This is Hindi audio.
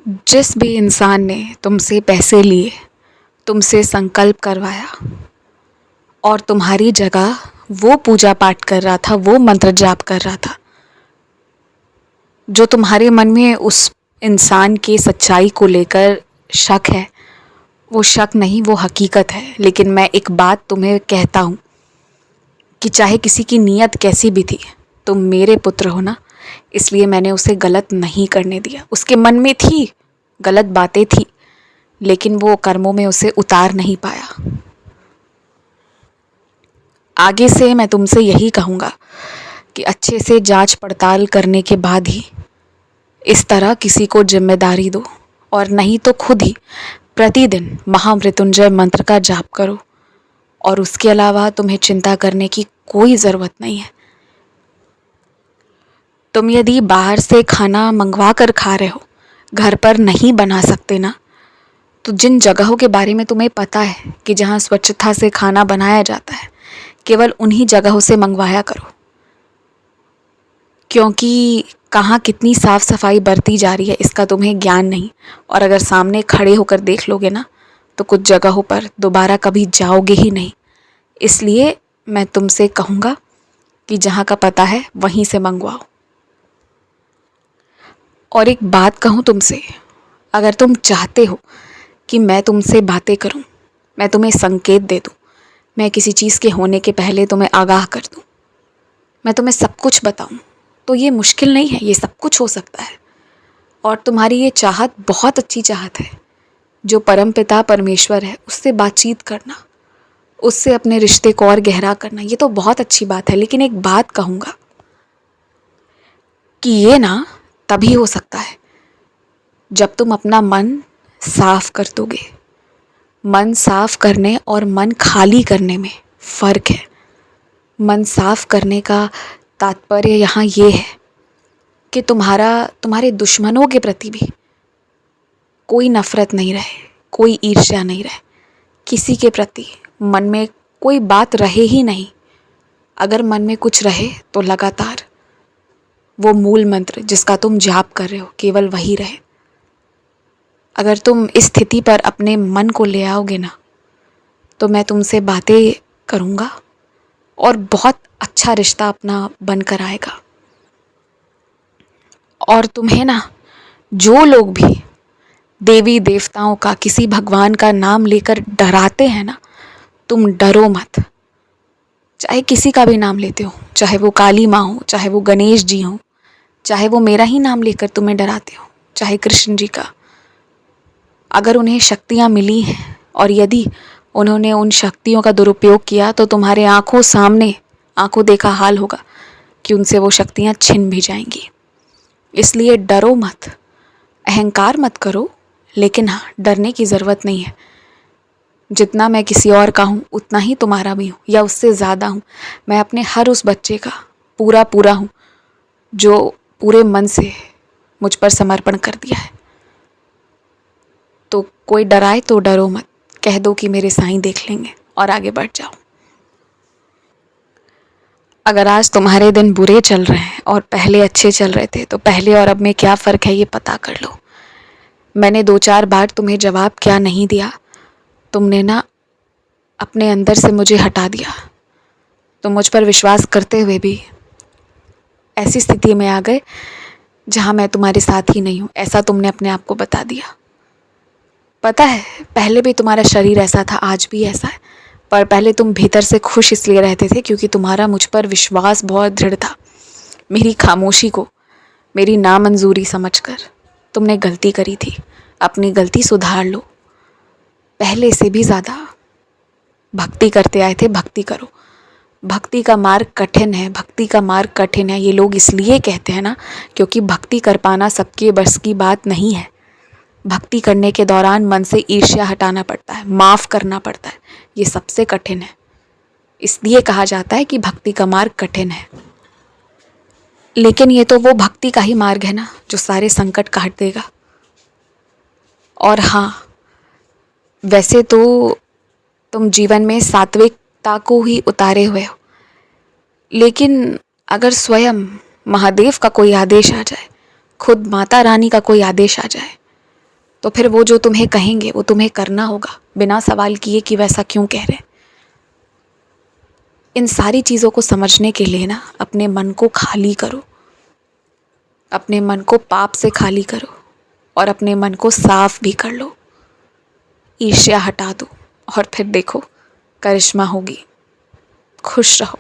जिस भी इंसान ने तुमसे पैसे लिए, तुमसे संकल्प करवाया और तुम्हारी जगह वो पूजा पाठ कर रहा था, वो मंत्र जाप कर रहा था, जो तुम्हारे मन में उस इंसान की सच्चाई को लेकर शक है, वो शक नहीं, वो हकीकत है। लेकिन मैं एक बात तुम्हें कहता हूँ कि चाहे किसी की नीयत कैसी भी थी, तुम मेरे पुत्र हो ना, इसलिए मैंने उसे गलत नहीं करने दिया। उसके मन में थी, गलत बातें थी, लेकिन वो कर्मों में उसे उतार नहीं पाया। आगे से मैं तुमसे यही कहूँगा कि अच्छे से जांच पड़ताल करने के बाद ही इस तरह किसी को जिम्मेदारी दो, और नहीं तो खुद ही प्रतिदिन महामृत्युंजय मंत्र का जाप करो। और उसके अलावा तुम्हें चिंता करने की कोई ज़रूरत नहीं है। तुम यदि बाहर से खाना मंगवा कर खा रहे हो, घर पर नहीं बना सकते ना, तो जिन जगहों के बारे में तुम्हें पता है कि जहाँ स्वच्छता से खाना बनाया जाता है, केवल उन्हीं जगहों से मंगवाया करो। क्योंकि कहाँ कितनी साफ़ सफाई बरती जा रही है इसका तुम्हें ज्ञान नहीं, और अगर सामने खड़े होकर देख लोगे ना, तो कुछ जगहों पर दोबारा कभी जाओगे ही नहीं। इसलिए मैं तुमसे कहूँगा कि जहाँ का पता है वहीं से मंगवाओ। और एक बात कहूँ तुमसे, अगर तुम चाहते हो कि मैं तुमसे बातें करूं, मैं तुम्हें संकेत दे दूं, मैं किसी चीज़ के होने के पहले तुम्हें आगाह कर दूं, मैं तुम्हें सब कुछ बताऊं, तो ये मुश्किल नहीं है, ये सब कुछ हो सकता है। और तुम्हारी ये चाहत बहुत अच्छी चाहत है। जो परमपिता परमेश्वर है उससे बातचीत करना, उससे अपने रिश्ते को और गहरा करना, ये तो बहुत अच्छी बात है। लेकिन एक बात कहूँगा कि ये ना तभी हो सकता है जब तुम अपना मन साफ कर दोगे। मन साफ करने और मन खाली करने में फ़र्क है। मन साफ करने का तात्पर्य यहाँ ये है कि तुम्हारे दुश्मनों के प्रति भी कोई नफ़रत नहीं रहे, कोई ईर्ष्या नहीं रहे, किसी के प्रति मन में कोई बात रहे ही नहीं। अगर मन में कुछ रहे तो लगातार वो मूल मंत्र जिसका तुम जाप कर रहे हो, केवल वही रहे। अगर तुम इस स्थिति पर अपने मन को ले आओगे ना, तो मैं तुमसे बातें करूँगा और बहुत अच्छा रिश्ता अपना बनकर आएगा। और तुम्हें ना, जो लोग भी देवी देवताओं का, किसी भगवान का नाम लेकर डराते हैं ना, तुम डरो मत। चाहे किसी का भी नाम लेते हो, चाहे वो काली माँ हो, चाहे वो गणेश जी हो, चाहे वो मेरा ही नाम लेकर तुम्हें डराते हो, चाहे कृष्ण जी का, अगर उन्हें शक्तियाँ मिली हैं और यदि उन्होंने उन शक्तियों का दुरुपयोग किया, तो तुम्हारे आंखों सामने आंखों देखा हाल होगा कि उनसे वो शक्तियाँ छिन भी जाएंगी। इसलिए डरो मत, अहंकार मत करो, लेकिन हाँ, डरने की ज़रूरत नहीं है। जितना मैं किसी और का हूँ उतना ही तुम्हारा भी हूँ, या उससे ज़्यादा हूँ। मैं अपने हर उस बच्चे का पूरा पूरा हूँ जो पूरे मन से मुझ पर समर्पण कर दिया है। तो कोई डराए तो डरो मत, कह दो कि मेरे साईं देख लेंगे और आगे बढ़ जाओ। अगर आज तुम्हारे दिन बुरे चल रहे हैं और पहले अच्छे चल रहे थे, तो पहले और अब में क्या फ़र्क है ये पता कर लो। मैंने 2-4 बार तुम्हें जवाब क्या नहीं दिया, तुमने ना अपने अंदर से मुझे हटा दिया। तुम मुझ पर विश्वास करते हुए भी ऐसी स्थिति में आ गए जहाँ मैं तुम्हारे साथ ही नहीं हूँ, ऐसा तुमने अपने आप को बता दिया। पता है, पहले भी तुम्हारा शरीर ऐसा था, आज भी ऐसा है, पर पहले तुम भीतर से खुश इसलिए रहते थे क्योंकि तुम्हारा मुझ पर विश्वास बहुत दृढ़ था। मेरी खामोशी को मेरी नामंजूरी समझकर तुमने गलती करी थी। अपनी गलती सुधार लो। पहले से भी ज़्यादा भक्ति करते आए थे, भक्ति करो। भक्ति का मार्ग कठिन है, भक्ति का मार्ग कठिन है, ये लोग इसलिए कहते हैं ना क्योंकि भक्ति कर पाना सबके बस की बात नहीं है। भक्ति करने के दौरान मन से ईर्ष्या हटाना पड़ता है, माफ़ करना पड़ता है, ये सबसे कठिन है। इसलिए कहा जाता है कि भक्ति का मार्ग कठिन है। लेकिन ये तो वो भक्ति का ही मार्ग है ना जो सारे संकट काट देगा। और हाँ, वैसे तो तुम जीवन में सात्विकता को ही उतारे हुए हो, लेकिन अगर स्वयं महादेव का कोई आदेश आ जाए, खुद माता रानी का कोई आदेश आ जाए, तो फिर वो जो तुम्हें कहेंगे वो तुम्हें करना होगा, बिना सवाल किए कि वैसा क्यों कह रहे। इन सारी चीज़ों को समझने के लिए ना अपने मन को खाली करो, अपने मन को पाप से खाली करो और अपने मन को साफ भी कर लो। ईर्ष्या हटा दो और फिर देखो करिश्मा होगी। खुश रहो।